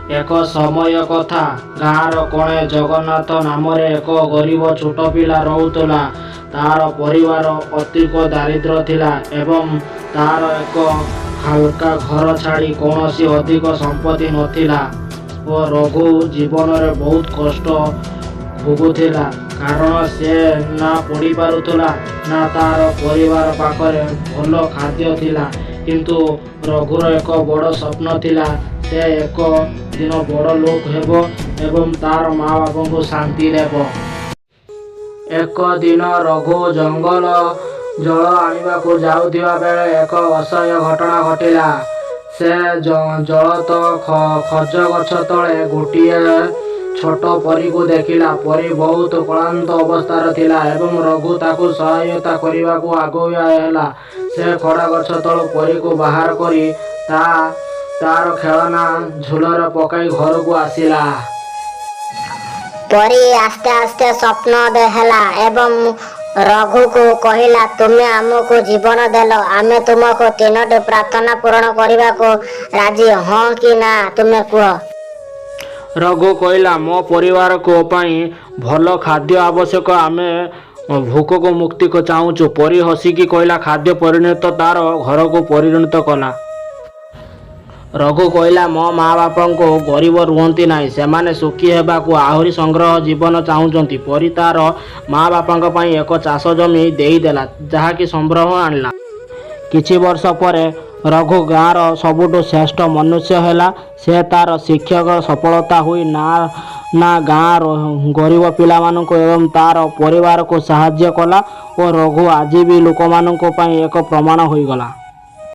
ଏକ ସମୟ କଥା, ଗାଁର କୋଣେ ଜଗନ୍ନାଥ ନାମରେ ଏକ ଗରିବ ଛୋଟ ପିଲା ରହୁଥିଲା। ତାର ପରିବାର ଅତିକ ଦାରିଦ୍ର୍ୟ ଥିଲା ଏବଂ ତାର ଏକ ହାଲକା ଘର ଛାଡ଼ି କୌଣସି ଅଧିକ ସମ୍ପତ୍ତି ନଥିଲା ଓ ରଘୁ ଜୀବନରେ ବହୁତ କଷ୍ଟ ଭୋଗୁଥିଲା। କାରଣ ସେ ନା ପଢ଼ିପାରୁଥିଲା ନା ତାର ପରିବାର ପାଖରେ ଭଲ ଖାଦ୍ୟ ଥିଲା। କିନ୍ତୁ ରଘୁର ଏକ ବଡ଼ ସ୍ୱପ୍ନ ଥିଲା, ସେ ଏକ ଦିନ ବଡ଼ ଲୋକ ହେବ ଏବଂ ତାର ମା ବାପାଙ୍କୁ ଶାନ୍ତି ଦେବ। ଏକ ଦିନ ରଘୁ ଜଙ୍ଗଲ ଜଳ ଆଣିବାକୁ ଯାଉଥିବା ବେଳେ ଏକ ଅସହ୍ୟ ଘଟଣା ଘଟିଲା। ସେ ଜଳତ ଖଜ ଗଛ ତଳେ ଗୋଟିଏ ଛୋଟ ପରୀକୁ ଦେଖିଲା। ପରୀ ବହୁତ କ୍ଳାନ୍ତ ଅବସ୍ଥାରେ ଥିଲା ଏବଂ ରଘୁ ତାକୁ ସହାୟତା କରିବାକୁ ଆଗେଇ ହେଲା। ସେ ଖଡ଼ା ଗଛ ତଳୁ ପରୀକୁ ବାହାର କରି ତାର ଖେଳନା ଝୁଲାରେ ପକାଇ ଘରକୁ ଆସିଲା। ପରୀ ଆସ୍ତେ ଆସ୍ତେ ସ୍ୱପ୍ନ ହେଲା ଏବଂ ରଘୁକୁ କହିଲା, ତୁମେ ଆମକୁ ଜୀବନ ଦେଲ, ଆମେ ତୁମକୁ 3ଟି ପ୍ରାର୍ଥନା ପୂରଣ କରିବାକୁ ରାଜି। ହଁ କି ନା ତୁମେ କୁହ? ରଘୁ କହିଲା, ମୋ ପରିବାରକୁ ପାଇଁ ଭଲ ଖାଦ୍ୟ ଆବଶ୍ୟକ, ଆମେ ଭୋକକୁ ମୁକ୍ତି ଚାହୁଁଛୁ। ପରୀ ହସିକି କହିଲା, ଖାଦ୍ୟ ପରିଣତ ତାର ଘରକୁ ପରିଣତ କଲା। ରଘୁ କହିଲା, ମୋ ମା ବାପାଙ୍କୁ ଗରିବ ରୁହନ୍ତି ନାହିଁ, ସେମାନେ ସୁଖୀ ହେବାକୁ ଆହୁରି ସଂଗ୍ରହ ଜୀବନ ଚାହୁଁଛନ୍ତି। ପରୀ ତାର ମା ବାପାଙ୍କ ପାଇଁ ଏକ ଚାଷ ଜମି ଦେଇଦେଲା, ଯାହାକି ସମ୍ଭ୍ରମ ଆଣିଲା। କିଛି ବର୍ଷ ପରେ ରଘୁ ଗାଁର ସବୁଠୁ ଶ୍ରେଷ୍ଠ ମନୁଷ୍ୟ ହେଲା। ସେ ତାର ଶିକ୍ଷକ ସଫଳତା ହୋଇ ନା ଗାଁ ଗରିବ ପିଲାମାନଙ୍କୁ ଏବଂ ତାର ପରିବାରକୁ ସାହାଯ୍ୟ କଲା ଓ ରଘୁ ଆଜି ବି ଲୋକମାନଙ୍କ ପାଇଁ ଏକ ପ୍ରମାଣ ହୋଇଗଲା।